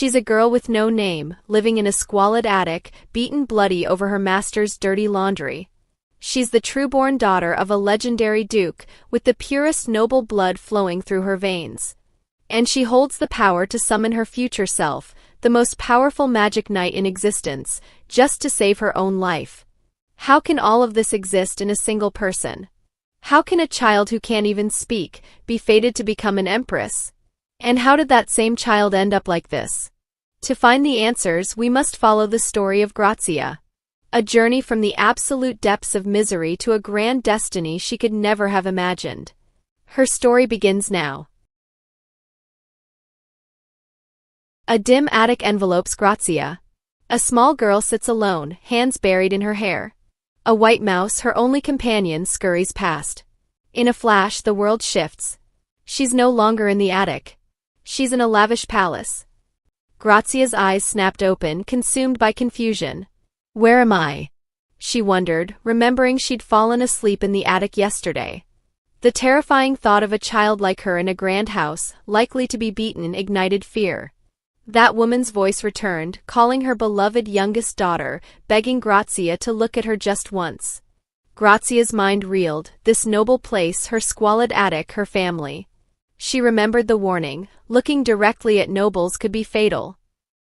She's a girl with no name, living in a squalid attic, beaten bloody over her master's dirty laundry. She's the true-born daughter of a legendary duke, with the purest noble blood flowing through her veins. And she holds the power to summon her future self, the most powerful magic knight in existence, just to save her own life. How can all of this exist in a single person? How can a child who can't even speak be fated to become an empress? And how did that same child end up like this? To find the answers, we must follow the story of Grazia. A journey from the absolute depths of misery to a grand destiny she could never have imagined. Her story begins now. A dim attic envelopes Grazia. A small girl sits alone, hands buried in her hair. A white mouse, her only companion, scurries past. In a flash, the world shifts. She's no longer in the attic. She's in a lavish palace. Grazia's eyes snapped open, consumed by confusion. Where am I? She wondered, remembering she'd fallen asleep in the attic yesterday. The terrifying thought of a child like her in a grand house, likely to be beaten, ignited fear. That woman's voice returned, calling her beloved youngest daughter, begging Grazia to look at her just once. Grazia's mind reeled, this noble place, her squalid attic, her family. She remembered the warning, looking directly at nobles could be fatal.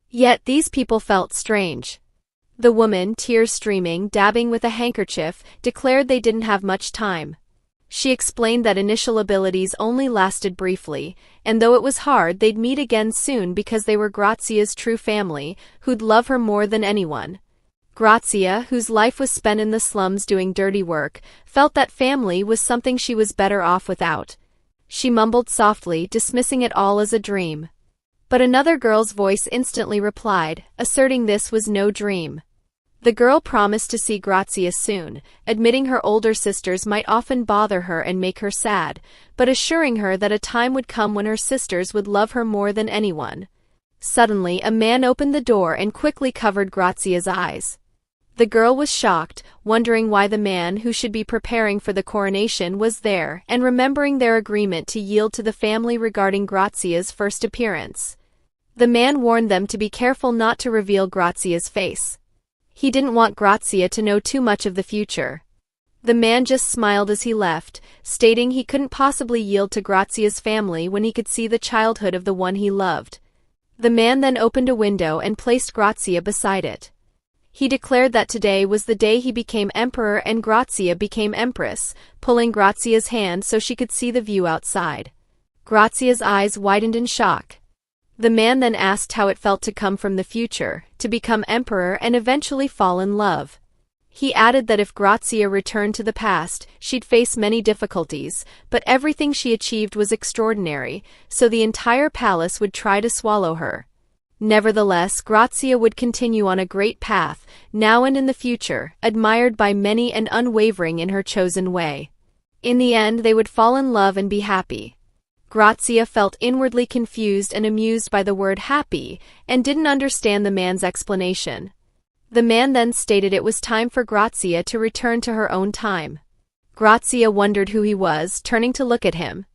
Yet these people felt strange. The woman, tears streaming, dabbing with a handkerchief, declared they didn't have much time. She explained that initial abilities only lasted briefly, and though it was hard, they'd meet again soon because they were Grazia's true family, who'd love her more than anyone. Grazia, whose life was spent in the slums doing dirty work, felt that family was something she was better off without. She mumbled softly, dismissing it all as a dream. But another girl's voice instantly replied, asserting this was no dream. The girl promised to see Grazia soon, admitting her older sisters might often bother her and make her sad, but assuring her that a time would come when her sisters would love her more than anyone. Suddenly, a man opened the door and quickly covered Grazia's eyes. The girl was shocked, wondering why the man who should be preparing for the coronation was there, and remembering their agreement to yield to the family regarding Grazia's first appearance. The man warned them to be careful not to reveal Grazia's face. He didn't want Grazia to know too much of the future. The man just smiled as he left, stating he couldn't possibly yield to Grazia's family when he could see the childhood of the one he loved. The man then opened a window and placed Grazia beside it. He declared that today was the day he became emperor and Grazia became empress, pulling Grazia's hand so she could see the view outside. Grazia's eyes widened in shock. The man then asked how it felt to come from the future, to become emperor and eventually fall in love. He added that if Grazia returned to the past, she'd face many difficulties, but everything she achieved was extraordinary, so the entire palace would try to swallow her. Nevertheless, Grazia would continue on a great path, now and in the future, admired by many and unwavering in her chosen way. In the end, they would fall in love and be happy. Grazia felt inwardly confused and amused by the word happy, and didn't understand the man's explanation. The man then stated it was time for Grazia to return to her own time. Grazia wondered who he was, turning to look at him.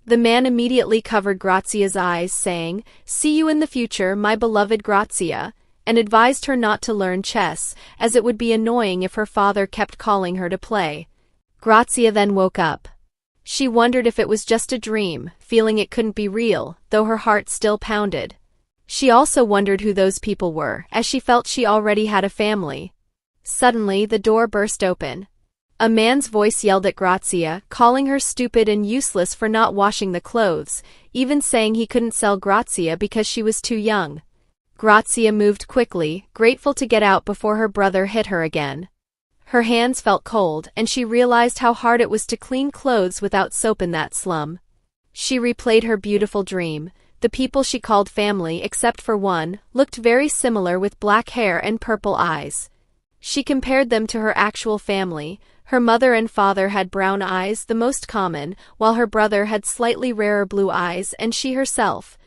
The man immediately covered Grazia's eyes, saying, "See you in the future, my beloved Grazia," and advised her not to learn chess, as it would be annoying if her father kept calling her to play. Grazia then woke up. She wondered if it was just a dream, feeling it couldn't be real, though her heart still pounded. She also wondered who those people were, as she felt she already had a family. Suddenly, the door burst open. A man's voice yelled at Grazia, calling her stupid and useless for not washing the clothes, even saying he couldn't sell Grazia because she was too young. Grazia moved quickly, grateful to get out before her brother hit her again. Her hands felt cold, and she realized how hard it was to clean clothes without soap in that slum. She replayed her beautiful dream. The people she called family, except for one, looked very similar with black hair and purple eyes. She compared them to her actual family. Her mother and father had brown eyes, the most common, while her brother had slightly rarer blue eyes, and she herself.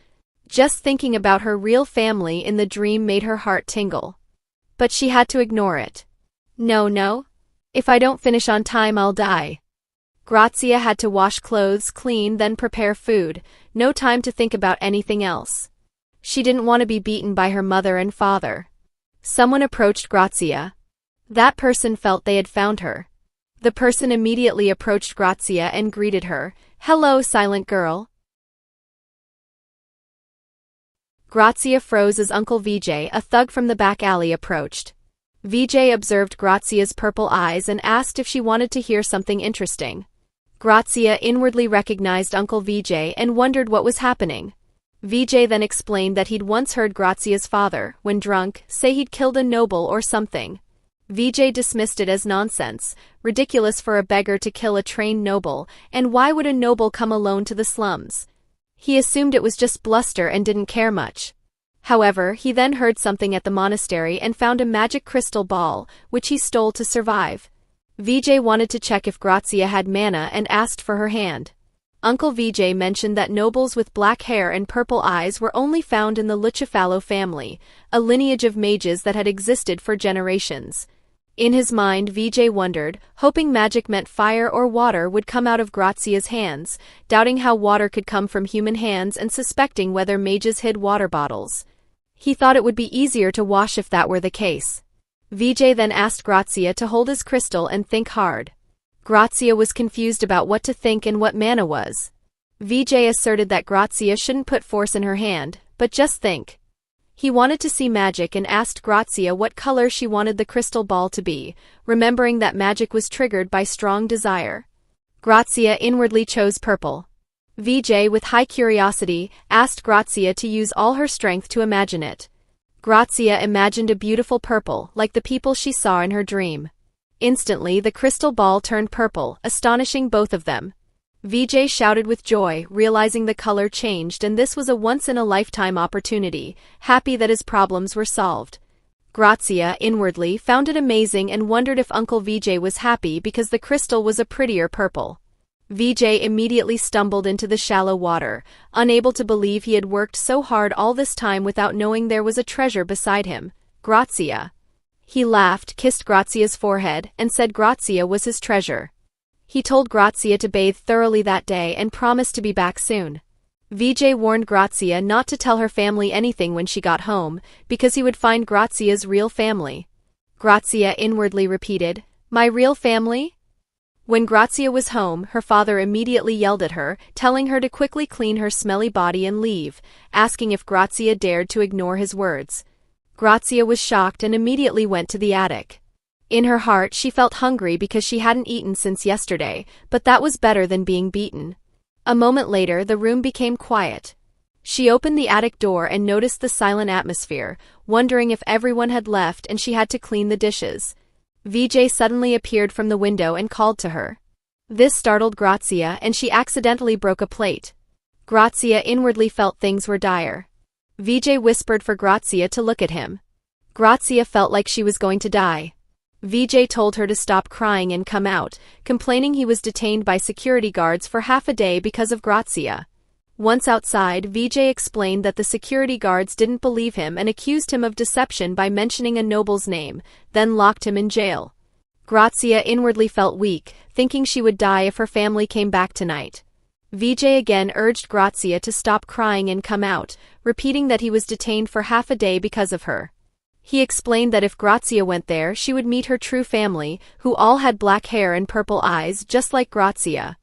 Just thinking about her real family in the dream made her heart tingle. But she had to ignore it. No. If I don't finish on time, I'll die. Grazia had to wash clothes, clean, then prepare food. No time to think about anything else. She didn't want to be beaten by her mother and father. Someone approached Grazia. That person felt they had found her. The person immediately approached Grazia and greeted her. "Hello, silent girl." Grazia froze as Uncle Vijay, a thug from the back alley, approached. Vijay observed Grazia's purple eyes and asked if she wanted to hear something interesting. Grazia inwardly recognized Uncle Vijay and wondered what was happening. Vijay then explained that he'd once heard Grazia's father, when drunk, say he'd killed a noble or something. Vijay dismissed it as nonsense, ridiculous for a beggar to kill a trained noble, and why would a noble come alone to the slums? He assumed it was just bluster and didn't care much. However, he then heard something at the monastery and found a magic crystal ball, which he stole to survive. Vijay wanted to check if Grazia had mana and asked for her hand. Uncle Vijay mentioned that nobles with black hair and purple eyes were only found in the Lucifalo family, a lineage of mages that had existed for generations. In his mind, Vijay wondered, hoping magic meant fire or water would come out of Grazia's hands, doubting how water could come from human hands and suspecting whether mages hid water bottles. He thought it would be easier to wash if that were the case. Vijay then asked Grazia to hold his crystal and think hard. Grazia was confused about what to think and what mana was. Vijay asserted that Grazia shouldn't put force in her hand, but just think. He wanted to see magic and asked Grazia what color she wanted the crystal ball to be, remembering that magic was triggered by strong desire. Grazia inwardly chose purple. Vijay, with high curiosity, asked Grazia to use all her strength to imagine it. Grazia imagined a beautiful purple, like the people she saw in her dream. Instantly, the crystal ball turned purple, astonishing both of them. Vijay shouted with joy, realizing the color changed, and this was a once-in-a-lifetime opportunity, happy that his problems were solved. Grazia, inwardly, found it amazing and wondered if Uncle Vijay was happy because the crystal was a prettier purple. Vijay immediately stumbled into the shallow water, unable to believe he had worked so hard all this time without knowing there was a treasure beside him. Grazia. He laughed, kissed Grazia's forehead, and said Grazia was his treasure. He told Grazia to bathe thoroughly that day and promised to be back soon. Vijay warned Grazia not to tell her family anything when she got home, because he would find Grazia's real family. Grazia inwardly repeated, "My real family?" When Grazia was home, her father immediately yelled at her, telling her to quickly clean her smelly body and leave, asking if Grazia dared to ignore his words. Grazia was shocked and immediately went to the attic. In her heart, she felt hungry because she hadn't eaten since yesterday, but that was better than being beaten. A moment later, the room became quiet. She opened the attic door and noticed the silent atmosphere, wondering if everyone had left and she had to clean the dishes. Vijay suddenly appeared from the window and called to her. This startled Grazia and she accidentally broke a plate. Grazia inwardly felt things were dire. Vijay whispered for Grazia to look at him. Grazia felt like she was going to die. Vijay told her to stop crying and come out, complaining he was detained by security guards for half a day because of Grazia. Once outside, Vijay explained that the security guards didn't believe him and accused him of deception by mentioning a noble's name, then locked him in jail. Grazia inwardly felt weak, thinking she would die if her family came back tonight. Vijay again urged Grazia to stop crying and come out, repeating that he was detained for half a day because of her. He explained that if Grazia went there, she would meet her true family, who all had black hair and purple eyes just like Grazia.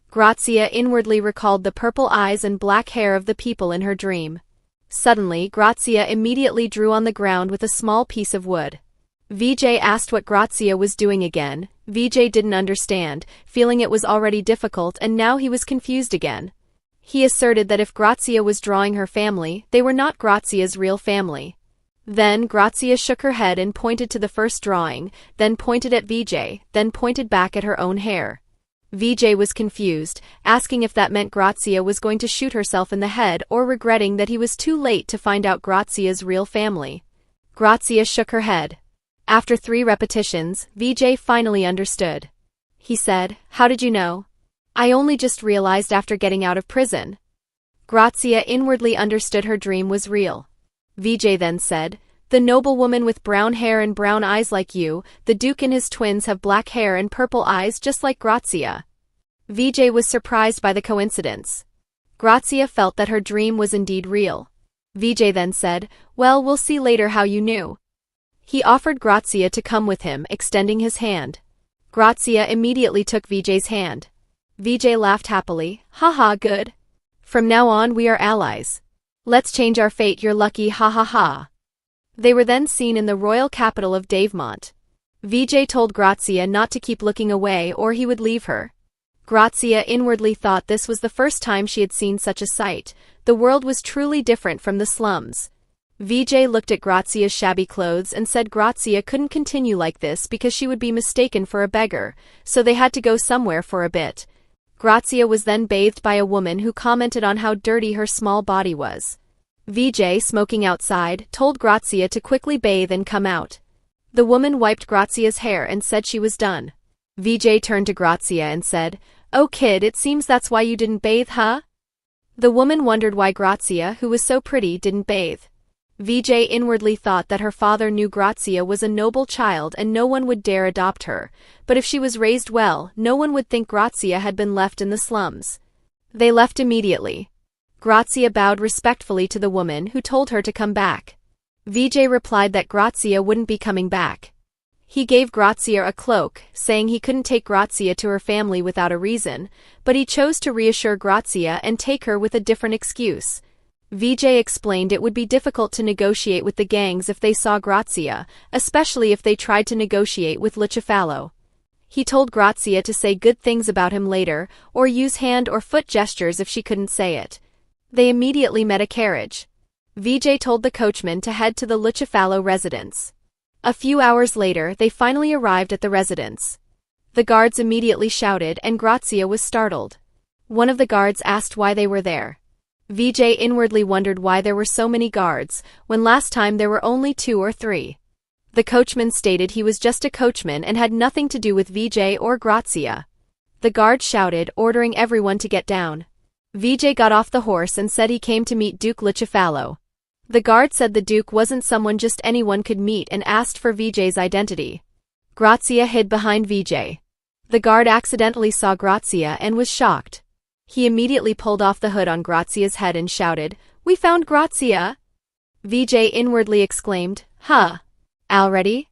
Grazia inwardly recalled the purple eyes and black hair of the people in her dream. Suddenly, Grazia immediately drew on the ground with a small piece of wood. Vijay asked what Grazia was doing again. Vijay didn't understand, feeling it was already difficult and now he was confused again. He asserted that if Grazia was drawing her family, they were not Grazia's real family. Then Grazia shook her head and pointed to the first drawing, then pointed at Vijay, then pointed back at her own hair. Vijay was confused, asking if that meant Grazia was going to shoot herself in the head or regretting that he was too late to find out Grazia's real family. Grazia shook her head. After 3 repetitions, Vijay finally understood. He said, "How did you know?" "I only just realized after getting out of prison." Grazia inwardly understood her dream was real. Vijay then said, "The noblewoman with brown hair and brown eyes like you, the Duke and his twins have black hair and purple eyes just like Grazia." Vijay was surprised by the coincidence. Grazia felt that her dream was indeed real. Vijay then said, "Well, we'll see later how you knew." He offered Grazia to come with him, extending his hand. Grazia immediately took Vijay's hand. Vijay laughed happily, "Haha, good. From now on we are allies. Let's change our fate, you're lucky, ha ha ha." They were then seen in the royal capital of Devmont. Vijay told Grazia not to keep looking away or he would leave her. Grazia inwardly thought this was the first time she had seen such a sight. The world was truly different from the slums. Vijay looked at Grazia's shabby clothes and said Grazia couldn't continue like this because she would be mistaken for a beggar, so they had to go somewhere for a bit. Grazia was then bathed by a woman who commented on how dirty her small body was. Vijay, smoking outside, told Grazia to quickly bathe and come out. The woman wiped Grazia's hair and said she was done. Vijay turned to Grazia and said, "Oh kid, it seems that's why you didn't bathe, huh?" The woman wondered why Grazia, who was so pretty, didn't bathe. Vijay inwardly thought that her father knew Grazia was a noble child and no one would dare adopt her, but if she was raised well, no one would think Grazia had been left in the slums. They left immediately. Grazia bowed respectfully to the woman who told her to come back. Vijay replied that Grazia wouldn't be coming back. He gave Grazia a cloak, saying he couldn't take Grazia to her family without a reason, but he chose to reassure Grazia and take her with a different excuse. Vijay explained it would be difficult to negotiate with the gangs if they saw Grazia, especially if they tried to negotiate with Lucifalo. He told Grazia to say good things about him later, or use hand or foot gestures if she couldn't say it. They immediately met a carriage. Vijay told the coachman to head to the Lucifalo residence. A few hours later, they finally arrived at the residence. The guards immediately shouted and Grazia was startled. One of the guards asked why they were there. Vijay inwardly wondered why there were so many guards, when last time there were only 2 or 3. The coachman stated he was just a coachman and had nothing to do with Vijay or Grazia. The guard shouted, ordering everyone to get down. Vijay got off the horse and said he came to meet Duke Lucifalo. The guard said the Duke wasn't someone just anyone could meet and asked for Vijay's identity. Grazia hid behind Vijay. The guard accidentally saw Grazia and was shocked. He immediately pulled off the hood on Grazia's head and shouted, "We found Grazia!" Vijay inwardly exclaimed, "Huh? Already?"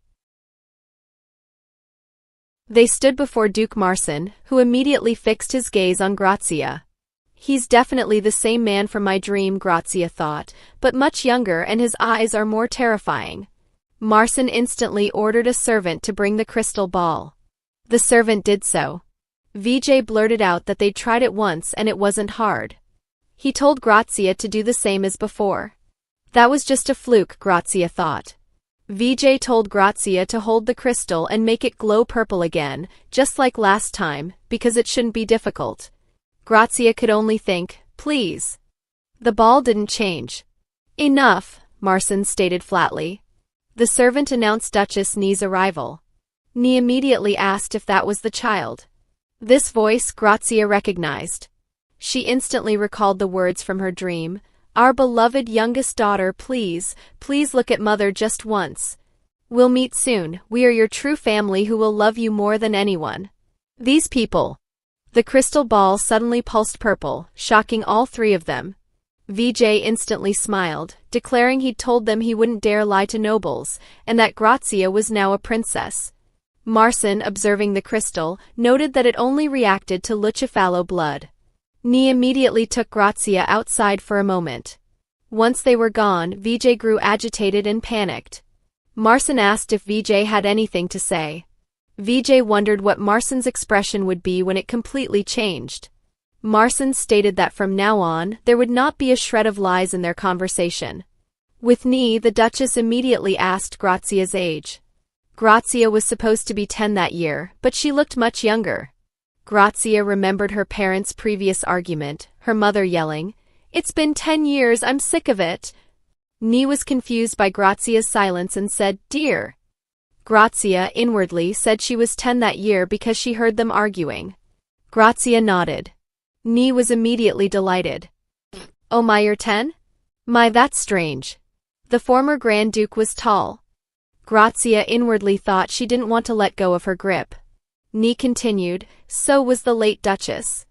They stood before Duke Marcin, who immediately fixed his gaze on Grazia. He's definitely the same man from my dream, Grazia thought, but much younger and his eyes are more terrifying. Marcin instantly ordered a servant to bring the crystal ball. The servant did so. Vijay blurted out that they'd tried it once and it wasn't hard. He told Grazia to do the same as before. That was just a fluke, Grazia thought. Vijay told Grazia to hold the crystal and make it glow purple again, just like last time, because it shouldn't be difficult. Grazia could only think, please. The ball didn't change. Enough, Marcin stated flatly. The servant announced Duchess Ni's arrival. Ni immediately asked if that was the child. This voice Grazia recognized. She instantly recalled the words from her dream. Our beloved youngest daughter, please look at mother just once. We'll meet soon, we are your true family who will love you more than anyone. These people. The crystal ball suddenly pulsed purple, shocking all 3 of them. Vijay instantly smiled, declaring he'd told them he wouldn't dare lie to nobles, and that Grazia was now a princess. Marcin, observing the crystal, noted that it only reacted to Lucifalo blood. Ni immediately took Grazia outside for a moment. Once they were gone, Vijay grew agitated and panicked. Marcin asked if Vijay had anything to say. Vijay wondered what Marcin's expression would be when it completely changed. Marcin stated that from now on, there would not be a shred of lies in their conversation. With Ni, the Duchess immediately asked Grazia's age. Grazia was supposed to be 10 that year, but she looked much younger. Grazia remembered her parents' previous argument, her mother yelling, "It's been 10 years, I'm sick of it." Ni was confused by Grazia's silence and said, "Dear." Grazia inwardly said she was 10 that year because she heard them arguing. Grazia nodded. Ni was immediately delighted. "Oh my, you're 10? My, that's strange." The former Grand Duke was tall. Grazia inwardly thought she didn't want to let go of her grip. Ni continued, "So was the late Duchess."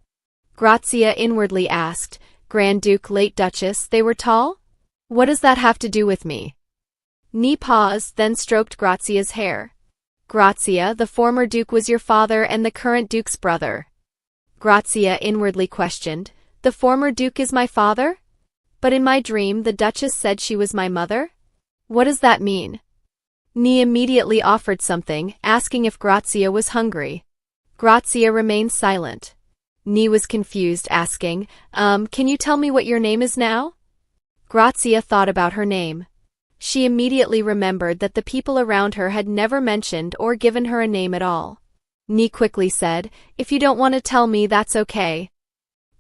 Grazia inwardly asked, "Grand Duke, late Duchess, they were tall?" What does that have to do with me? Ni paused, then stroked Grazia's hair. Grazia, the former duke was your father and the current duke's brother. Grazia inwardly questioned, the former duke is my father? But in my dream the Duchess said she was my mother? What does that mean? Ni immediately offered something, asking if Grazia was hungry. Grazia remained silent. Ni was confused, asking, can you tell me what your name is now? Grazia thought about her name. She immediately remembered that the people around her had never mentioned or given her a name at all. Ni quickly said, if you don't want to tell me, that's okay.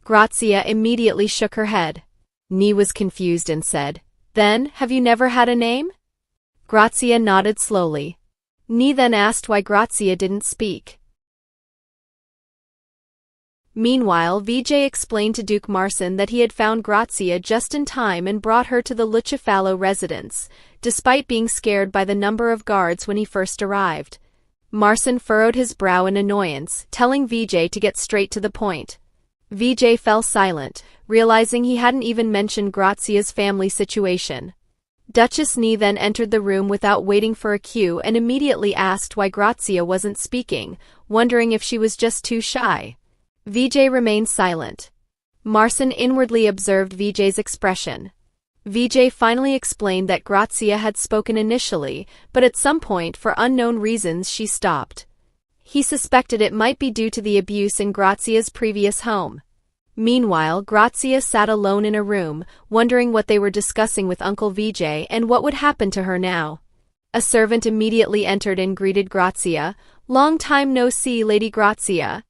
Grazia immediately shook her head. Ni was confused and said, then, have you never had a name? Grazia nodded slowly. Ni then asked why Grazia didn't speak. Meanwhile, Vijay explained to Duke Marsin that he had found Grazia just in time and brought her to the Lucifalo residence, despite being scared by the number of guards when he first arrived. Marsin furrowed his brow in annoyance, telling Vijay to get straight to the point. Vijay fell silent, realizing he hadn't even mentioned Grazia's family situation. Duchess Ni then entered the room without waiting for a cue and immediately asked why Grazia wasn't speaking, wondering if she was just too shy. Vijay remained silent. Marsin inwardly observed Vijay's expression. Vijay finally explained that Grazia had spoken initially, but at some point for unknown reasons she stopped. He suspected it might be due to the abuse in Grazia's previous home. Meanwhile, Grazia sat alone in a room, wondering what they were discussing with Uncle Vijay and what would happen to her now. A servant immediately entered and greeted Grazia. Long time no see, Lady Grazia.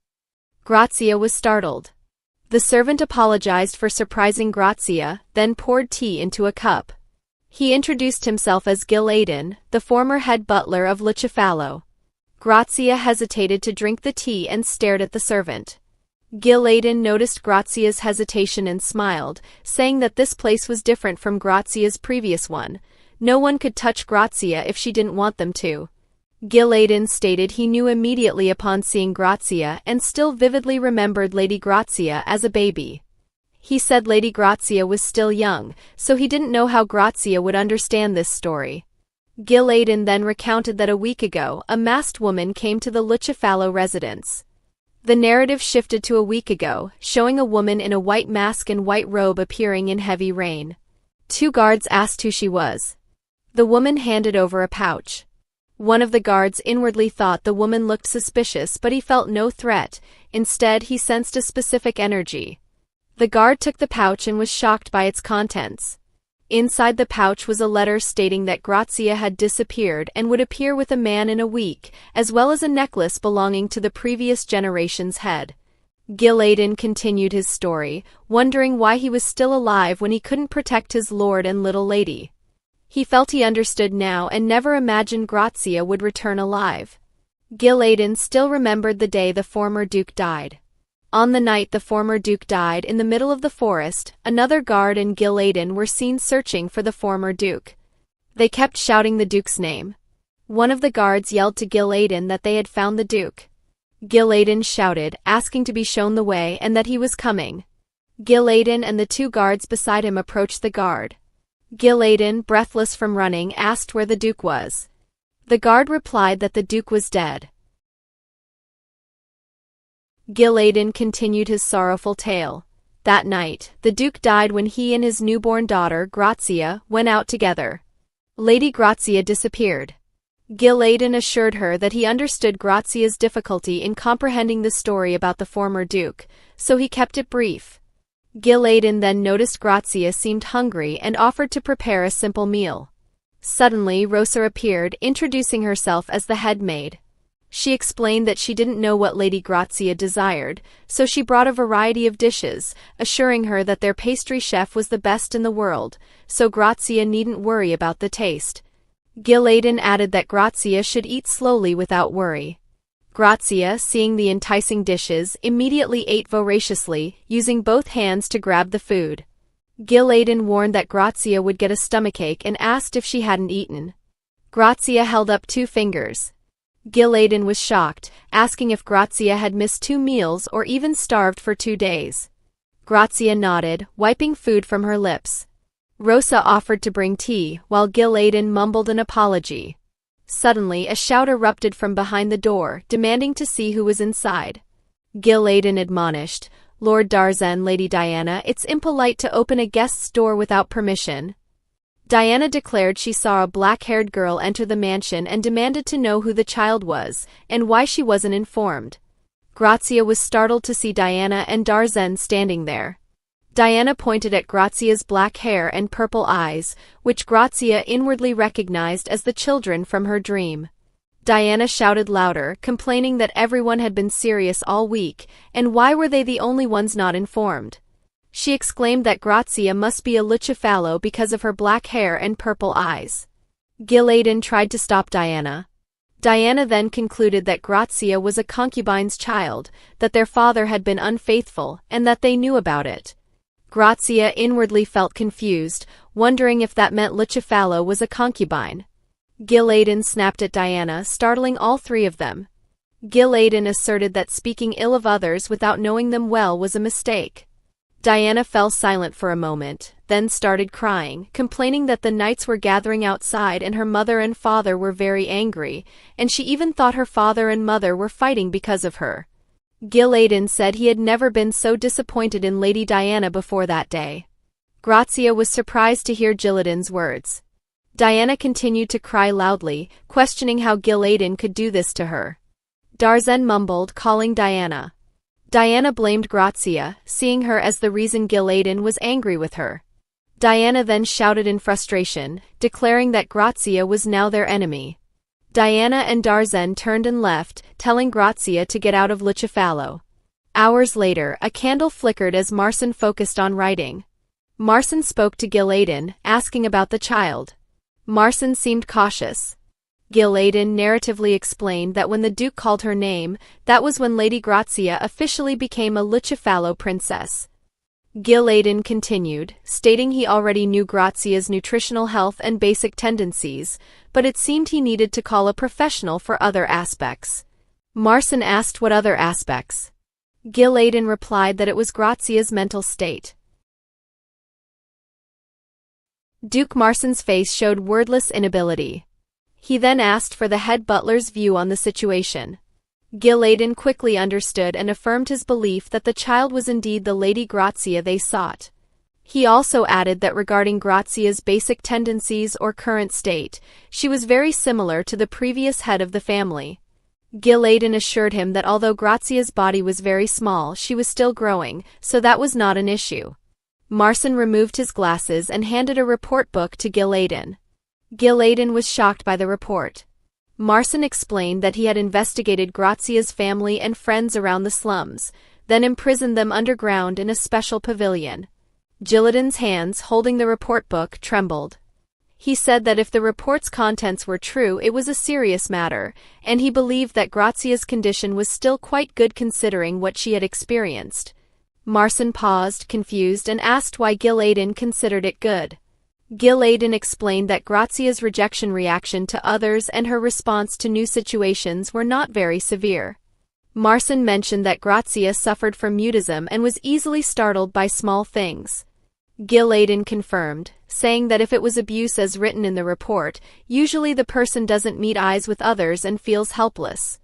Grazia was startled. The servant apologized for surprising Grazia, then poured tea into a cup. He introduced himself as Gil Aiden, the former head butler of Lucifalo. Grazia hesitated to drink the tea and stared at the servant. Gil Aiden noticed Grazia's hesitation and smiled, saying that this place was different from Grazia's previous one. No one could touch Grazia if she didn't want them to. Gil Aiden stated he knew immediately upon seeing Grazia and still vividly remembered Lady Grazia as a baby. He said Lady Grazia was still young, so he didn't know how Grazia would understand this story. Gil Aiden then recounted that a week ago, a masked woman came to the Lucifalo residence. The narrative shifted to a week ago, showing a woman in a white mask and white robe appearing in heavy rain. Two guards asked who she was. The woman handed over a pouch. One of the guards inwardly thought the woman looked suspicious, but he felt no threat. Instead, he sensed a specific energy. The guard took the pouch and was shocked by its contents. Inside the pouch was a letter stating that Grazia had disappeared and would appear with a man in a week, as well as a necklace belonging to the previous generation's head. Gil Aiden continued his story, wondering why he was still alive when he couldn't protect his lord and little lady. He felt he understood now and never imagined Grazia would return alive. Gil Aiden still remembered the day the former duke died. On the night the former duke died in the middle of the forest, another guard and Gil Aiden were seen searching for the former duke. They kept shouting the duke's name. One of the guards yelled to Gil Aiden that they had found the duke. Gil Aiden shouted, asking to be shown the way and that he was coming. Gil Aiden and the two guards beside him approached the guard. Gil Aiden, breathless from running, asked where the duke was. The guard replied that the duke was dead. Gil Aiden continued his sorrowful tale. That night, the duke died when he and his newborn daughter, Grazia, went out together. Lady Grazia disappeared. Gil Aiden assured her that he understood Grazia's difficulty in comprehending the story about the former duke, so he kept it brief. Gil Aiden then noticed Grazia seemed hungry and offered to prepare a simple meal. Suddenly, Rosa appeared, introducing herself as the head maid. She explained that she didn't know what Lady Grazia desired, so she brought a variety of dishes, assuring her that their pastry chef was the best in the world, so Grazia needn't worry about the taste. Gil Aiden added that Grazia should eat slowly without worry. Grazia, seeing the enticing dishes, immediately ate voraciously, using both hands to grab the food. Gil Aiden warned that Grazia would get a stomachache and asked if she hadn't eaten. Grazia held up 2 fingers. Gil Aiden was shocked, asking if Grazia had missed 2 meals or even starved for 2 days. Grazia nodded, wiping food from her lips. Rosa offered to bring tea, while Gil'laden mumbled an apology. Suddenly, a shout erupted from behind the door, demanding to see who was inside. Gil'laden admonished, "Lord Darzan, Lady Diana, it's impolite to open a guest's door without permission." Diana declared she saw a black-haired girl enter the mansion and demanded to know who the child was, and why she wasn't informed. Grazia was startled to see Diana and Darzan standing there. Diana pointed at Grazia's black hair and purple eyes, which Grazia inwardly recognized as the children from her dream. Diana shouted louder, complaining that everyone had been serious all week, and why were they the only ones not informed? She exclaimed that Grazia must be a Lucifalo because of her black hair and purple eyes. Gil'laden tried to stop Diana. Diana then concluded that Grazia was a concubine's child, that their father had been unfaithful, and that they knew about it. Grazia inwardly felt confused, wondering if that meant Lucifalo was a concubine. Gil'laden snapped at Diana, startling all three of them. Gil'laden asserted that speaking ill of others without knowing them well was a mistake. Diana fell silent for a moment, then started crying, complaining that the knights were gathering outside and her mother and father were very angry, and she even thought her father and mother were fighting because of her. Gil'laden said he had never been so disappointed in Lady Diana before that day. Grazia was surprised to hear Gil'laden's words. Diana continued to cry loudly, questioning how Gil'laden could do this to her. Darzan mumbled, calling Diana. Diana blamed Grazia, seeing her as the reason Gil'laden was angry with her. Diana then shouted in frustration, declaring that Grazia was now their enemy. Diana and Darzan turned and left, telling Grazia to get out of Lucifalo. Hours later, a candle flickered as Marcin focused on writing. Marcin spoke to Gil'laden, asking about the child. Marcin seemed cautious. Gil'laden narratively explained that when the Duke called her name, that was when Lady Grazia officially became a Lucifalo princess. Gil'laden continued, stating he already knew Grazia's nutritional health and basic tendencies, but it seemed he needed to call a professional for other aspects. Marcin asked what other aspects. Gil'laden replied that it was Grazia's mental state. Duke Marcin's face showed wordless inability. He then asked for the head butler's view on the situation. Gil'laden quickly understood and affirmed his belief that the child was indeed the Lady Grazia they sought. He also added that regarding Grazia's basic tendencies or current state, she was very similar to the previous head of the family. Gil'laden assured him that although Grazia's body was very small, she was still growing, so that was not an issue. Marcin removed his glasses and handed a report book to Gil'laden. Gil'laden was shocked by the report. Marcin explained that he had investigated Grazia's family and friends around the slums, then imprisoned them underground in a special pavilion. Gil'laden's hands holding the report book trembled. He said that if the report's contents were true, it was a serious matter, and he believed that Grazia's condition was still quite good considering what she had experienced. Marcin paused, confused, and asked why Gil'laden considered it good. Gil'laden explained that Grazia's rejection reaction to others and her response to new situations were not very severe. Marcin mentioned that Grazia suffered from mutism and was easily startled by small things. Gil'laden confirmed, saying that if it was abuse as written in the report, usually the person doesn't meet eyes with others and feels helpless.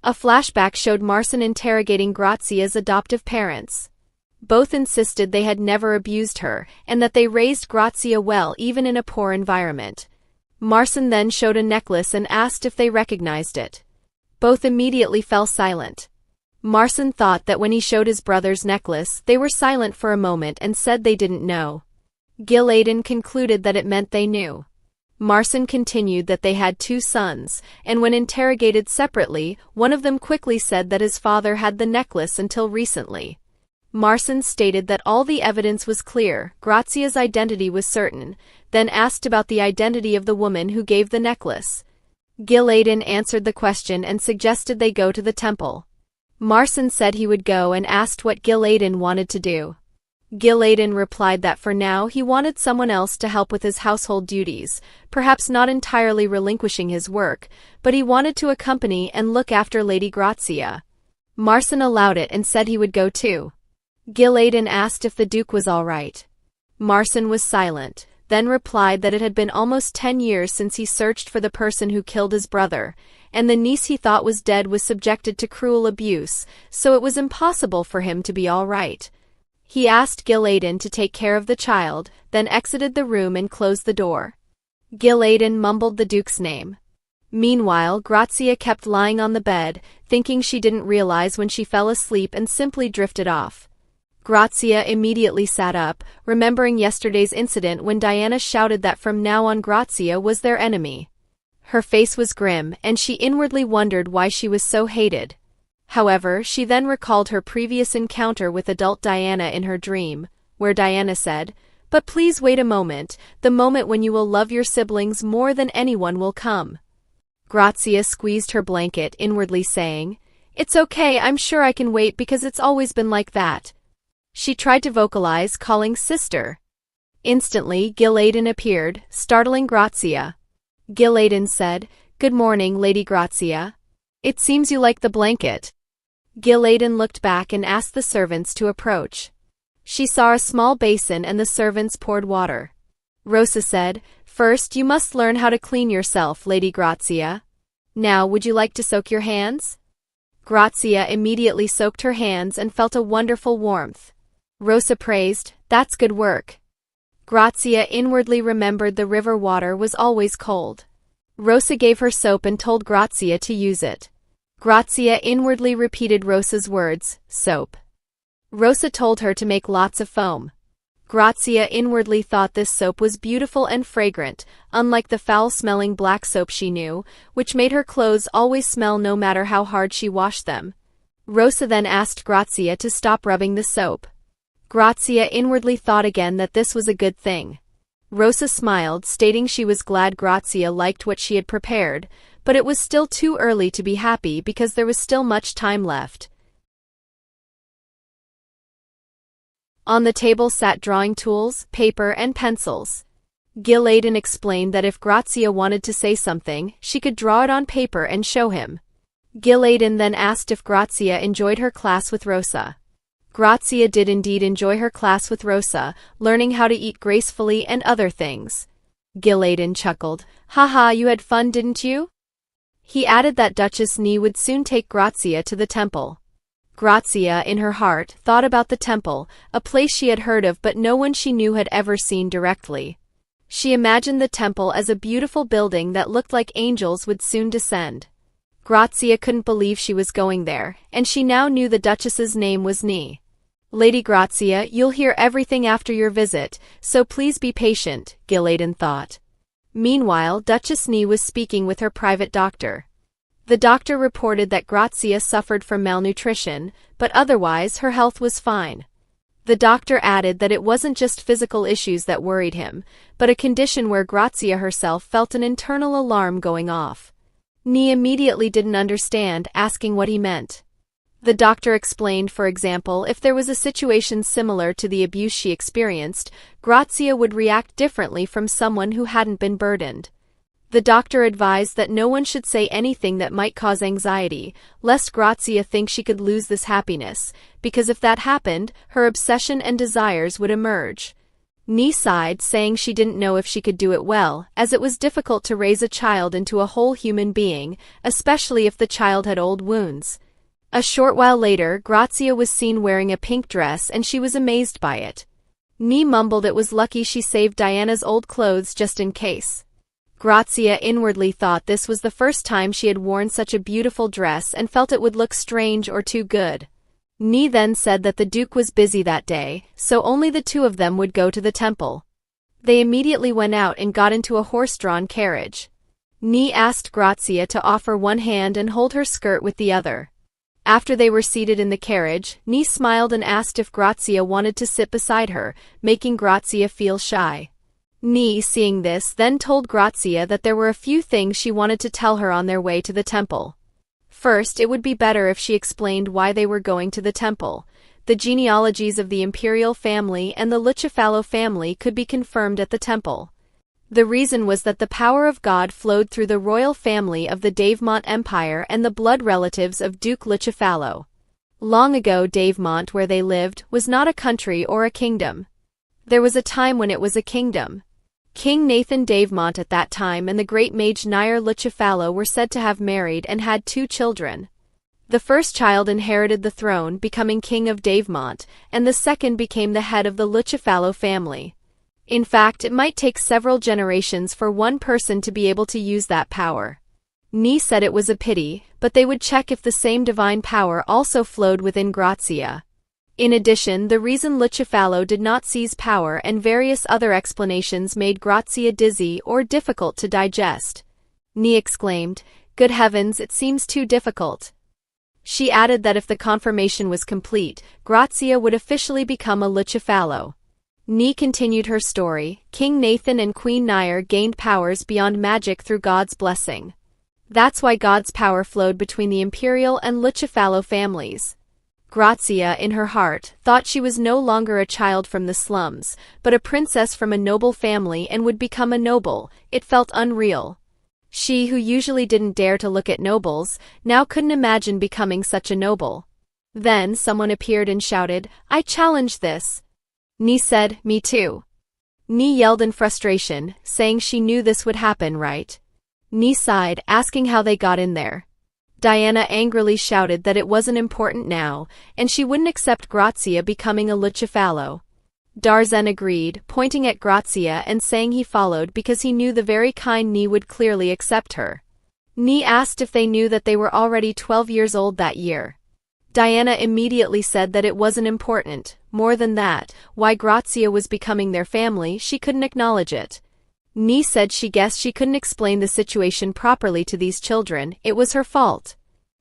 A flashback showed Marcin interrogating Grazia's adoptive parents. Both insisted they had never abused her, and that they raised Grazia well even in a poor environment. Marcin then showed a necklace and asked if they recognized it. Both immediately fell silent. Marcin thought that when he showed his brother's necklace, they were silent for a moment and said they didn't know. Gil'laden concluded that it meant they knew. Marcin continued that they had 2 sons, and when interrogated separately, one of them quickly said that his father had the necklace until recently. Marcin stated that all the evidence was clear, Grazia's identity was certain, then asked about the identity of the woman who gave the necklace. Gil'laden answered the question and suggested they go to the temple. Marcin said he would go and asked what Gil'laden wanted to do. Gil'laden replied that for now he wanted someone else to help with his household duties, perhaps not entirely relinquishing his work, but he wanted to accompany and look after Lady Grazia. Marcin allowed it and said he would go too. Gil'laden asked if the Duke was all right. Marcin was silent, then replied that it had been almost 10 years since he searched for the person who killed his brother, and the niece he thought was dead was subjected to cruel abuse, so it was impossible for him to be all right. He asked Gil'adin to take care of the child, then exited the room and closed the door. Gil'adin mumbled the Duke's name. Meanwhile, Grazia kept lying on the bed, thinking she didn't realize when she fell asleep and simply drifted off. Grazia immediately sat up, remembering yesterday's incident when Diana shouted that from now on Grazia was their enemy. Her face was grim, and she inwardly wondered why she was so hated. However, she then recalled her previous encounter with adult Diana in her dream, where Diana said, "But please wait a moment, the moment when you will love your siblings more than anyone will come." Grazia squeezed her blanket, inwardly saying, "It's okay, I'm sure I can wait because it's always been like that." She tried to vocalize, calling sister. Instantly, Gil'adin appeared, startling Grazia. Gil'adin said, "Good morning, Lady Grazia. It seems you like the blanket." Gil'adin looked back and asked the servants to approach. She saw a small basin and the servants poured water. Rosa said, "First you must learn how to clean yourself, Lady Grazia. Now would you like to soak your hands?" Grazia immediately soaked her hands and felt a wonderful warmth. Rosa praised, "That's good work." Grazia inwardly remembered the river water was always cold. Rosa gave her soap and told Grazia to use it. Grazia inwardly repeated Rosa's words, "Soap." Rosa told her to make lots of foam. Grazia inwardly thought this soap was beautiful and fragrant, unlike the foul-smelling black soap she knew, which made her clothes always smell no matter how hard she washed them. Rosa then asked Grazia to stop rubbing the soap. Grazia inwardly thought again that this was a good thing. Rosa smiled, stating she was glad Grazia liked what she had prepared, but it was still too early to be happy because there was still much time left. On the table sat drawing tools, paper, and pencils. Gil'adin explained that if Grazia wanted to say something, she could draw it on paper and show him. Gil'adin then asked if Grazia enjoyed her class with Rosa. Grazia did indeed enjoy her class with Rosa, learning how to eat gracefully and other things. Gil'adin chuckled, "Haha, you had fun, didn't you?" He added that Duchess Ni would soon take Grazia to the temple. Grazia, in her heart, thought about the temple, a place she had heard of but no one she knew had ever seen directly. She imagined the temple as a beautiful building that looked like angels would soon descend. Grazia couldn't believe she was going there, and she now knew the Duchess's name was Ni. "Lady Grazia, you'll hear everything after your visit, so please be patient," Gil'adin thought. Meanwhile, Duchess Ni was speaking with her private doctor. The doctor reported that Grazia suffered from malnutrition, but otherwise her health was fine. The doctor added that it wasn't just physical issues that worried him, but a condition where Grazia herself felt an internal alarm going off. Ni immediately didn't understand, asking what he meant. The doctor explained, for example, if there was a situation similar to the abuse she experienced, Grazia would react differently from someone who hadn't been burdened. The doctor advised that no one should say anything that might cause anxiety, lest Grazia think she could lose this happiness, because if that happened, her obsession and desires would emerge. Ni sighed, saying she didn't know if she could do it well, as it was difficult to raise a child into a whole human being, especially if the child had old wounds. A short while later, Grazia was seen wearing a pink dress and she was amazed by it. Ni mumbled it was lucky she saved Diana's old clothes just in case. Grazia inwardly thought this was the first time she had worn such a beautiful dress and felt it would look strange or too good. Ni then said that the Duke was busy that day, so only the two of them would go to the temple. They immediately went out and got into a horse-drawn carriage. Ni asked Grazia to offer one hand and hold her skirt with the other. After they were seated in the carriage, Ni smiled and asked if Grazia wanted to sit beside her, making Grazia feel shy. Ni, seeing this, then told Grazia that there were a few things she wanted to tell her on their way to the temple. First, it would be better if she explained why they were going to the temple. The genealogies of the imperial family and the Lucifalo family could be confirmed at the temple. The reason was that the power of God flowed through the royal family of the Davemont Empire and the blood relatives of Duke Lucifalo. Long ago, Davemont, where they lived, was not a country or a kingdom. There was a time when it was a kingdom. King Nathan Davemont at that time and the great mage Nair Lucifalo were said to have married and had 2 children. The first child inherited the throne, becoming King of Davemont, and the second became the head of the Lucifalo family. In fact, it might take several generations for one person to be able to use that power. Ni said it was a pity, but they would check if the same divine power also flowed within Grazia. In addition, the reason Lucifalo did not seize power and various other explanations made Grazia dizzy or difficult to digest. Ni exclaimed, "Good heavens, it seems too difficult." She added that if the confirmation was complete, Grazia would officially become a Lucifalo. Ni continued her story. King Nathan and Queen Nair gained powers beyond magic through God's blessing. That's why God's power flowed between the Imperial and Lucifalo families. Grazia, in her heart, thought she was no longer a child from the slums, but a princess from a noble family and would become a noble. It felt unreal. She, who usually didn't dare to look at nobles, now couldn't imagine becoming such a noble. Then someone appeared and shouted, "I challenge this." Ni said, "Me too." Ni yelled in frustration, saying she knew this would happen, right? Ni sighed, asking how they got in there. Diana angrily shouted that it wasn't important now, and she wouldn't accept Grazia becoming a Lucifalo. Darzen agreed, pointing at Grazia and saying he followed because he knew the very kind Ni would clearly accept her. Ni asked if they knew that they were already 12 years old that year. Diana immediately said that it wasn't important. More than that, why Grazia was becoming their family, she couldn't acknowledge it. Ni said she guessed she couldn't explain the situation properly to these children, it was her fault.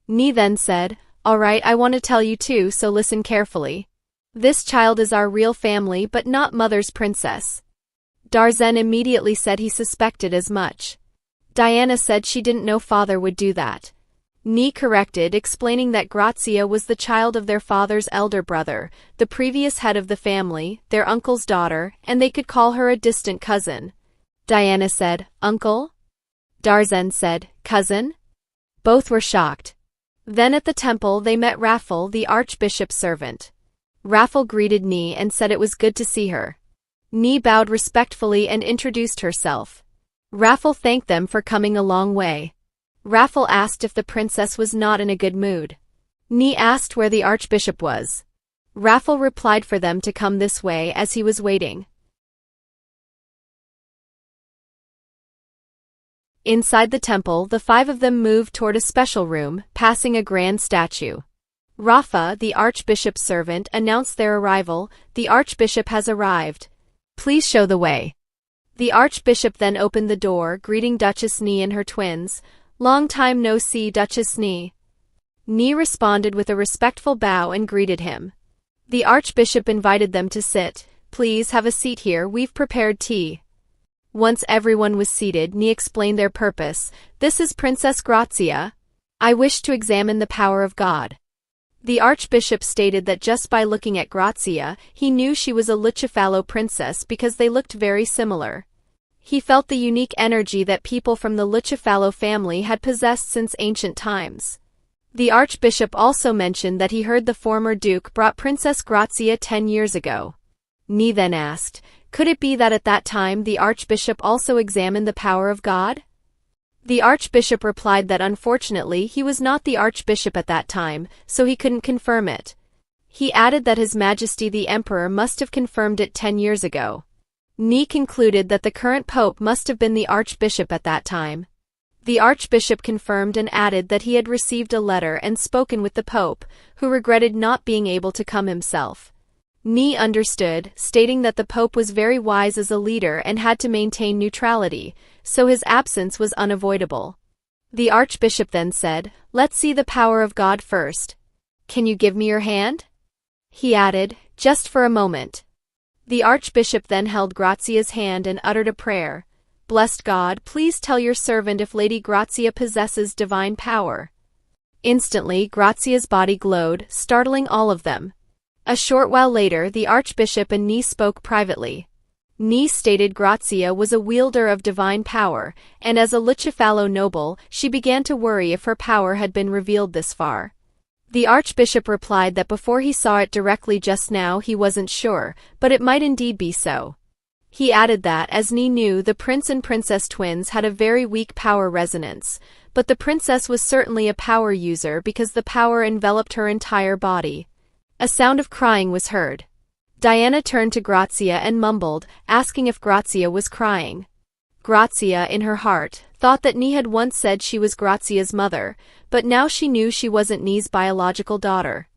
Ni then said, "All right, I want to tell you too, so listen carefully. This child is our real family but not Mother's princess." Darzen immediately said he suspected as much. Diana said she didn't know father would do that. Ni corrected, explaining that Grazia was the child of their father's elder brother, the previous head of the family, their uncle's daughter, and they could call her a distant cousin. Diana said, "Uncle?" Darzen said, "Cousin?" Both were shocked. Then at the temple they met Raffle, the archbishop's servant. Raffle greeted Ni and said it was good to see her. Ni bowed respectfully and introduced herself. Raffle thanked them for coming a long way. Raffle asked if the princess was not in a good mood. Ni asked where the archbishop was. Raffle replied for them to come this way as he was waiting. Inside the temple, the 5 of them moved toward a special room, passing a grand statue. Rafa, the archbishop's servant, announced their arrival. "The archbishop has arrived. Please show the way." The archbishop then opened the door, greeting Duchess Ni and her twins. "Long time no see, Duchess Ni." Ni responded with a respectful bow and greeted him. The archbishop invited them to sit. "Please have a seat here, we've prepared tea." Once everyone was seated, Ni explained their purpose. "This is Princess Grazia. I wish to examine the power of God." The archbishop stated that just by looking at Grazia, he knew she was a Lucifalo princess because they looked very similar. He felt the unique energy that people from the Lucifalo family had possessed since ancient times. The archbishop also mentioned that he heard the former duke brought Princess Grazia 10 years ago. Ni then asked, could it be that at that time the archbishop also examined the power of God? The archbishop replied that unfortunately he was not the archbishop at that time, so he couldn't confirm it. He added that His Majesty the Emperor must have confirmed it 10 years ago. Ni concluded that the current pope must have been the archbishop at that time. The archbishop confirmed and added that he had received a letter and spoken with the pope, who regretted not being able to come himself. Ni understood, stating that the pope was very wise as a leader and had to maintain neutrality, so his absence was unavoidable. The archbishop then said, "Let's see the power of God first. Can you give me your hand?" He added, "Just for a moment." The archbishop then held Grazia's hand and uttered a prayer. "Blessed God, please tell your servant if Lady Grazia possesses divine power." Instantly, Grazia's body glowed, startling all of them. A short while later, the archbishop and Ni spoke privately. Ni stated Grazia was a wielder of divine power, and as a Lucifalo noble, she began to worry if her power had been revealed this far. The archbishop replied that before he saw it directly just now he wasn't sure, but it might indeed be so. He added that, as Ni knew, the prince and princess twins had a very weak power resonance, but the princess was certainly a power user because the power enveloped her entire body. A sound of crying was heard. Diana turned to Grazia and mumbled, asking if Grazia was crying. Grazia, in her heart, thought that Ni had once said she was Grazia's mother, but now she knew she wasn't Ni's biological daughter.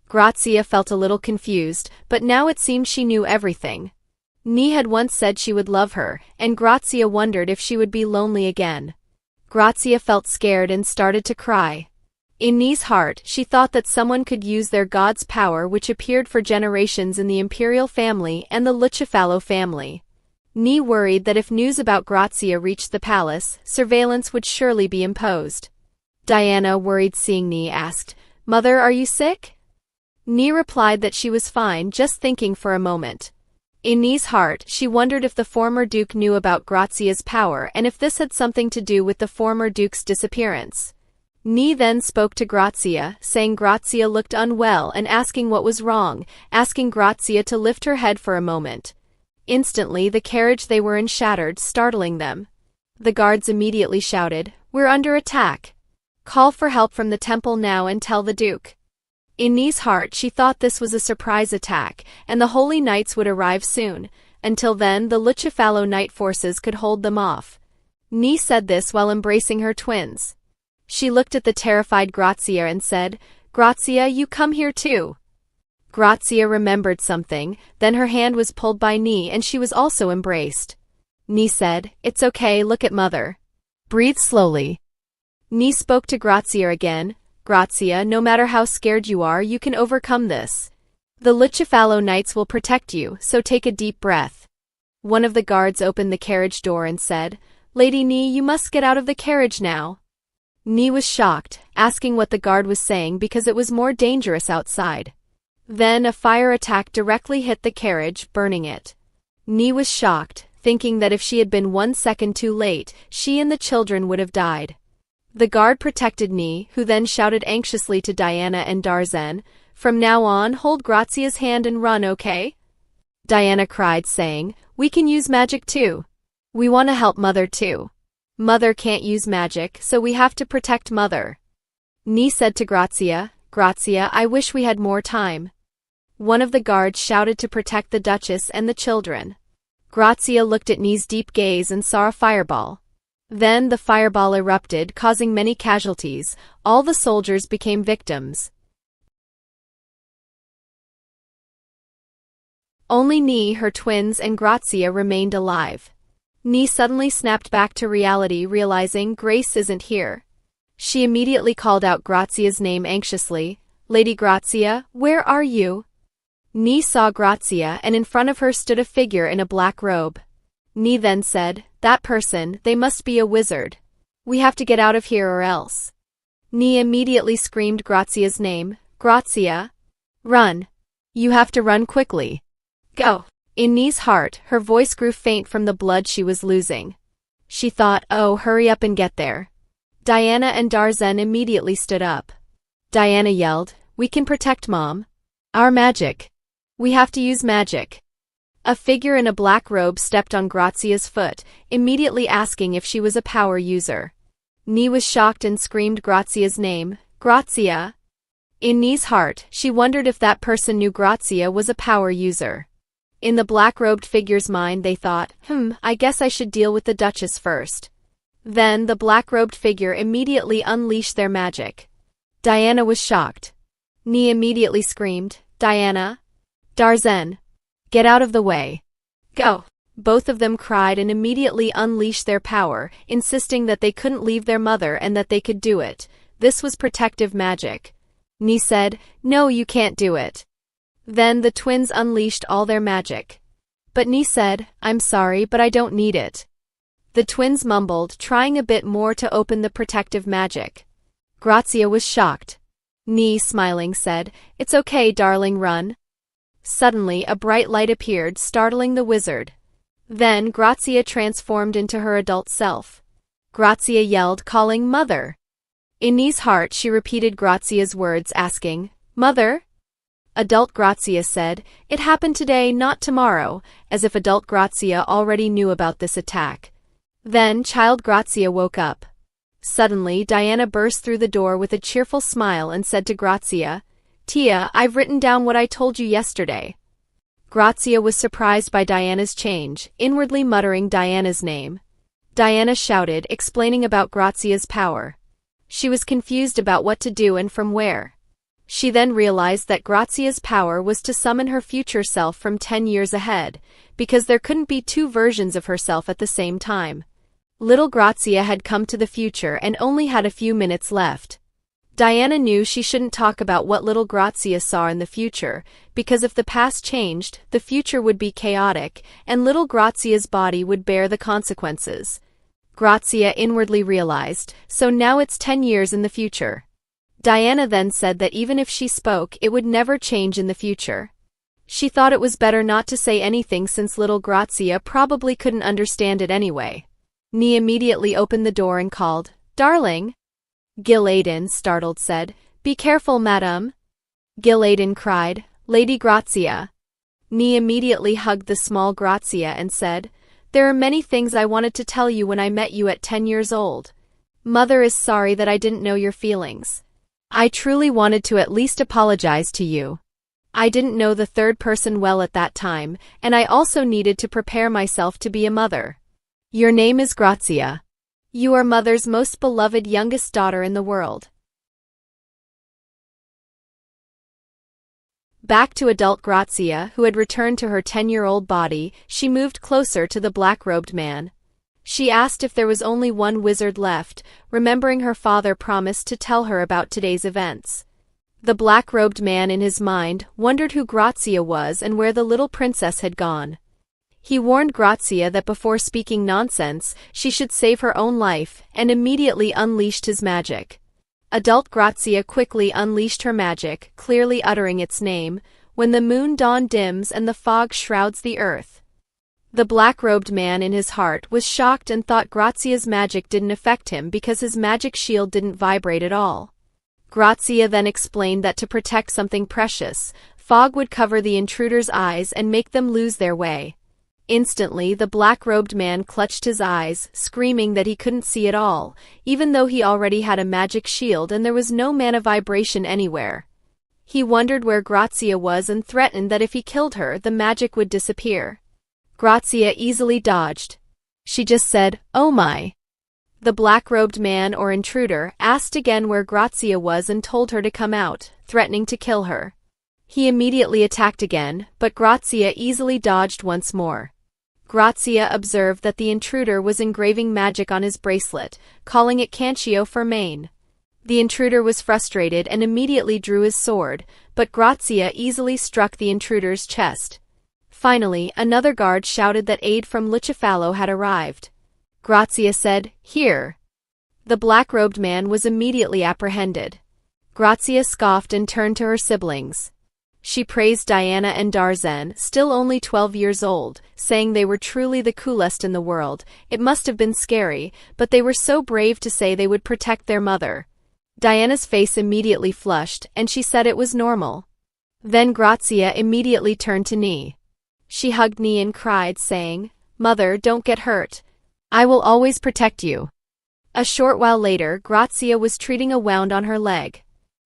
Grazia felt a little confused, but now it seemed she knew everything. Ni had once said she would love her, and Grazia wondered if she would be lonely again. Grazia felt scared and started to cry. In Ni's heart, she thought that someone could use their god's power, which appeared for generations in the imperial family and the Lucifalo family. Ni worried that if news about Grazia reached the palace, surveillance would surely be imposed. Diana, worried seeing Ni, asked, "Mother, are you sick?" Ni replied that she was fine, just thinking for a moment. In Ni's heart, she wondered if the former duke knew about Grazia's power and if this had something to do with the former duke's disappearance. Ni then spoke to Grazia, saying Grazia looked unwell and asking what was wrong, asking Grazia to lift her head for a moment. Instantly the carriage they were in shattered, startling them. The guards immediately shouted, "We're under attack. Call for help from the temple now and tell the duke." In Ni's heart, she thought this was a surprise attack, and the holy knights would arrive soon. Until then, the Lucifalo knight forces could hold them off. Ni said this while embracing her twins. She looked at the terrified Grazia and said, "Grazia, you come here too." Grazia remembered something, then her hand was pulled by Ni and she was also embraced. Ni said, "It's okay, look at mother. Breathe slowly." Ni spoke to Grazia again, "Grazia, no matter how scared you are, you can overcome this. The Lucifalo knights will protect you, so take a deep breath." One of the guards opened the carriage door and said, "Lady Ni, you must get out of the carriage now." Ni was shocked, asking what the guard was saying because it was more dangerous outside. Then a fire attack directly hit the carriage, burning it. Ni was shocked, thinking that if she had been 1 second too late, she and the children would have died. The guard protected Ni, who then shouted anxiously to Diana and Darzen, "From now on, hold Grazia's hand and run, okay?" Diana cried, saying, "We can use magic too. We want to help Mother too. Mother can't use magic, so we have to protect Mother." Ni said to Grazia, "Grazia, I wish we had more time." One of the guards shouted to protect the Duchess and the children. Grazia looked at Ni's deep gaze and saw a fireball. Then the fireball erupted, causing many casualties. All the soldiers became victims. Only Ni, her twins, and Grazia remained alive. Ni suddenly snapped back to reality, realizing Grace isn't here. She immediately called out Grazia's name anxiously, "Lady Grazia, where are you?" Ni saw Grazia, and in front of her stood a figure in a black robe. Ni then said, "That person, they must be a wizard. We have to get out of here or else." Ni immediately screamed Grazia's name, "Grazia! Run! You have to run quickly. Go!" In Ni's heart, her voice grew faint from the blood she was losing. She thought, "Oh, hurry up and get there." Diana and Darzen immediately stood up. Diana yelled, "We can protect Mom. Our magic. We have to use magic." A figure in a black robe stepped on Grazia's foot, immediately asking if she was a power user. Ni was shocked and screamed Grazia's name, "Grazia!" In Ni's heart, she wondered if that person knew Grazia was a power user. In the black-robed figure's mind they thought, I guess I should deal with the Duchess first. Then the black-robed figure immediately unleashed their magic. Diana was shocked. Ni immediately screamed, "Diana! Darzen! Get out of the way. Go!" Both of them cried and immediately unleashed their power, insisting that they couldn't leave their mother and that they could do it. This was protective magic. Ni said, "No, you can't do it." Then the twins unleashed all their magic. But Ni said, "I'm sorry, but I don't need it." The twins mumbled, trying a bit more to open the protective magic. Grazia was shocked. Ni, smiling, said, "It's okay, darling, run." Suddenly, a bright light appeared, startling the wizard. Then Grazia transformed into her adult self. Grazia yelled, calling Mother. In Ni's heart, she repeated Grazia's words, asking, "Mother?" Adult Grazia said, "It happened today, not tomorrow," as if adult Grazia already knew about this attack. Then child Grazia woke up. Suddenly, Diana burst through the door with a cheerful smile and said to Grazia, "Tia, I've written down what I told you yesterday." Grazia was surprised by Diana's change, inwardly muttering Diana's name. Diana shouted, explaining about Grazia's power. She was confused about what to do and from where. She then realized that Grazia's power was to summon her future self from 10 years ahead, because there couldn't be two versions of herself at the same time. Little Grazia had come to the future and only had a few minutes left. Diana knew she shouldn't talk about what little Grazia saw in the future, because if the past changed, the future would be chaotic, and little Grazia's body would bear the consequences. Grazia inwardly realized, so now it's 10 years in the future. Diana then said that even if she spoke, it would never change in the future. She thought it was better not to say anything since little Grazia probably couldn't understand it anyway. Nee immediately opened the door and called, "Darling?" Gil'adin, startled, said, "Be careful, madame." Gil'adin cried, "Lady Grazia." Nee immediately hugged the small Grazia and said, "There are many things I wanted to tell you when I met you at 10 years old. Mother is sorry that I didn't know your feelings. I truly wanted to at least apologize to you. I didn't know the third person well at that time, and I also needed to prepare myself to be a mother. Your name is Grazia. You are Mother's most beloved youngest daughter in the world." Back to adult Grazia, who had returned to her 10-year-old body, she moved closer to the black-robed man. She asked if there was only one wizard left, remembering her father promised to tell her about today's events. The black-robed man in his mind wondered who Grazia was and where the little princess had gone. He warned Grazia that before speaking nonsense, she should save her own life, and immediately unleashed his magic. Adult Grazia quickly unleashed her magic, clearly uttering its name, "When the moon dawn dims and the fog shrouds the earth." The black-robed man in his heart was shocked and thought Grazia's magic didn't affect him because his magic shield didn't vibrate at all. Grazia then explained that to protect something precious, fog would cover the intruder's eyes and make them lose their way. Instantly, the black-robed man clutched his eyes, screaming that he couldn't see at all, even though he already had a magic shield and there was no mana vibration anywhere. He wondered where Grazia was and threatened that if he killed her, the magic would disappear. Grazia easily dodged. She just said, "Oh my." The black-robed man or intruder asked again where Grazia was and told her to come out, threatening to kill her. He immediately attacked again, but Grazia easily dodged once more. Grazia observed that the intruder was engraving magic on his bracelet, calling it Cancio for Maine. The intruder was frustrated and immediately drew his sword, but Grazia easily struck the intruder's chest. Finally, another guard shouted that aid from Lucifalo had arrived. Grazia said, "Here." The black-robed man was immediately apprehended. Grazia scoffed and turned to her siblings. She praised Diana and Darzen, still only 12 years old, saying they were truly the coolest in the world. It must have been scary, but they were so brave to say they would protect their mother. Diana's face immediately flushed, and she said it was normal. Then Grazia immediately turned to Nee. She hugged Nee and cried, saying, "Mother, don't get hurt. I will always protect you." A short while later, Grazia was treating a wound on her leg.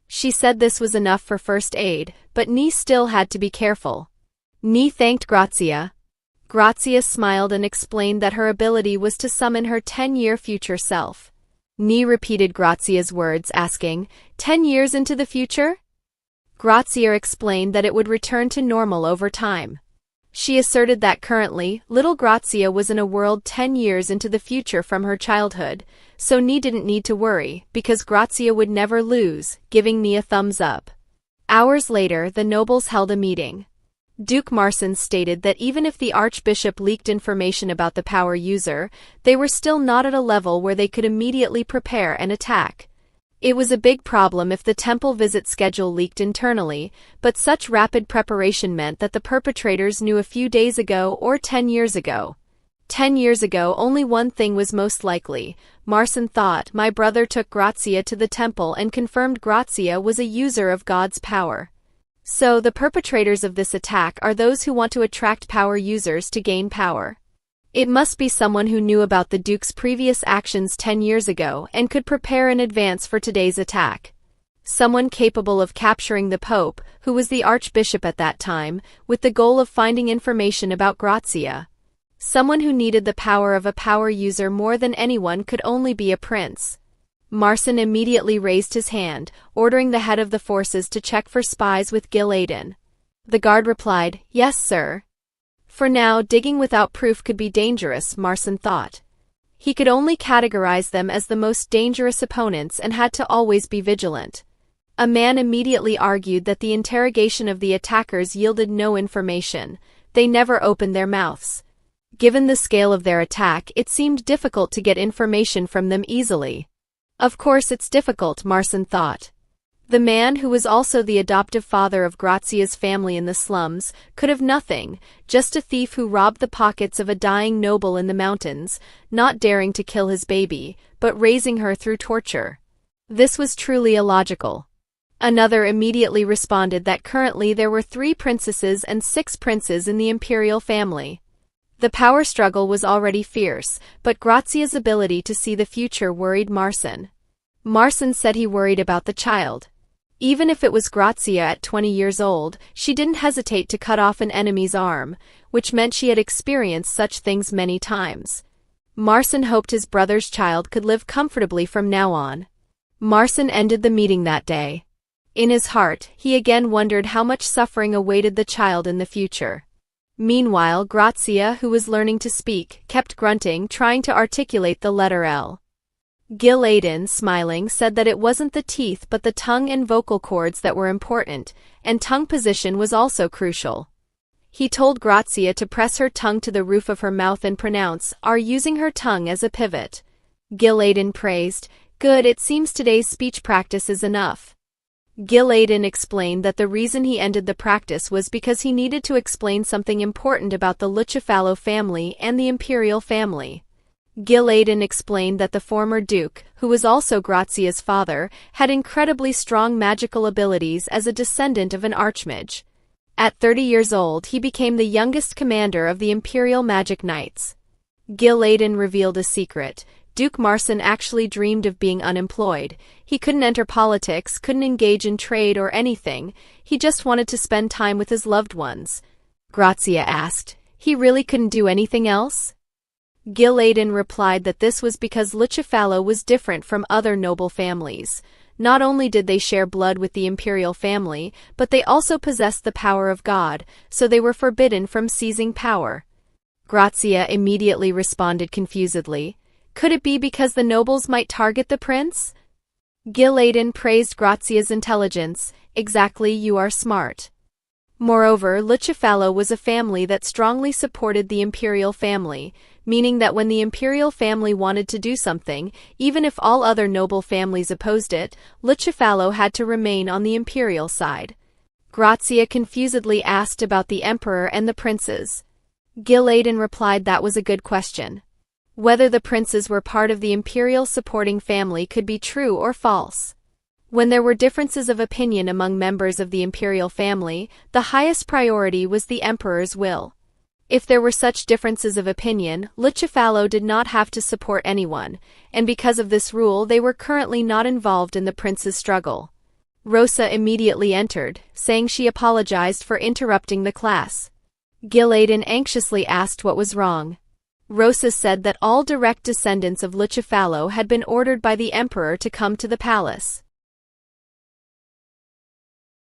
She said this was enough for first aid, but Nee still had to be careful. Nee thanked Grazia. Grazia smiled and explained that her ability was to summon her 10-year future self. Nee repeated Grazia's words, asking, "10 years into the future?" Grazia explained that it would return to normal over time. She asserted that currently, little Grazia was in a world 10 years into the future from her childhood, so Nee didn't need to worry, because Grazia would never lose, giving Nee a thumbs up. Hours later, the nobles held a meeting. Duke Marsin stated that even if the Archbishop leaked information about the power user, they were still not at a level where they could immediately prepare and attack. It was a big problem if the temple visit schedule leaked internally, but such rapid preparation meant that the perpetrators knew a few days ago or 10 years ago. 10 years ago only one thing was most likely. Marsin thought, "My brother took Grazia to the temple and confirmed Grazia was a user of God's power." So, the perpetrators of this attack are those who want to attract power users to gain power. It must be someone who knew about the Duke's previous actions 10 years ago and could prepare in advance for today's attack. Someone capable of capturing the Pope, who was the Archbishop at that time, with the goal of finding information about Grazia. Someone who needed the power of a power user more than anyone could only be a prince. Marson immediately raised his hand, ordering the head of the forces to check for spies with Gil Aden. The guard replied, "Yes, sir." For now, digging without proof could be dangerous, Marson thought. He could only categorize them as the most dangerous opponents and had to always be vigilant. A man immediately argued that the interrogation of the attackers yielded no information. They never opened their mouths. Given the scale of their attack, it seemed difficult to get information from them easily. Of course it's difficult, Marson thought. The man, who was also the adoptive father of Grazia's family in the slums, could have nothing, just a thief who robbed the pockets of a dying noble in the mountains, not daring to kill his baby, but raising her through torture. This was truly illogical. Another immediately responded that currently there were 3 princesses and 6 princes in the imperial family. The power struggle was already fierce, but Grazia's ability to see the future worried Marson. Marson said he worried about the child. Even if it was Grazia at 20 years old, she didn't hesitate to cut off an enemy's arm, which meant she had experienced such things many times. Marson hoped his brother's child could live comfortably from now on. Marson ended the meeting that day. In his heart, he again wondered how much suffering awaited the child in the future. Meanwhile, Grazia, who was learning to speak, kept grunting, trying to articulate the letter L. Gil Aden, smiling, said that it wasn't the teeth but the tongue and vocal cords that were important, and tongue position was also crucial. He told Grazia to press her tongue to the roof of her mouth and pronounce R, using her tongue as a pivot. Gil Aden praised, "Good, it seems today's speech practice is enough." Gil Aden explained that the reason he ended the practice was because he needed to explain something important about the Lucifalo family and the imperial family. Gil Aden explained that the former duke, who was also Grazia's father, had incredibly strong magical abilities as a descendant of an archmage. At 30 years old, he became the youngest commander of the Imperial Magic Knights. Gil Aden revealed a secret. Duke Marson actually dreamed of being unemployed. He couldn't enter politics, couldn't engage in trade or anything. He just wanted to spend time with his loved ones. Grazia asked, "He really couldn't do anything else?" Gil Aden replied that this was because Lucifalo was different from other noble families. Not only did they share blood with the imperial family, but they also possessed the power of God, so they were forbidden from seizing power. Grazia immediately responded confusedly, "Could it be because the nobles might target the prince?" Gil Aden praised Grazia's intelligence. "Exactly, you are smart." Moreover, Lucifalo was a family that strongly supported the imperial family, meaning that when the imperial family wanted to do something, even if all other noble families opposed it, Lucifalo had to remain on the imperial side. Grazia confusedly asked about the emperor and the princes. Gil Aden replied that was a good question. Whether the princes were part of the imperial supporting family could be true or false. When there were differences of opinion among members of the imperial family, the highest priority was the emperor's will. If there were such differences of opinion, Lucifalo did not have to support anyone, and because of this rule they were currently not involved in the prince's struggle. Rosa immediately entered, saying she apologized for interrupting the class. Gil Aden anxiously asked what was wrong. Rosa said that all direct descendants of Lucifalo had been ordered by the emperor to come to the palace.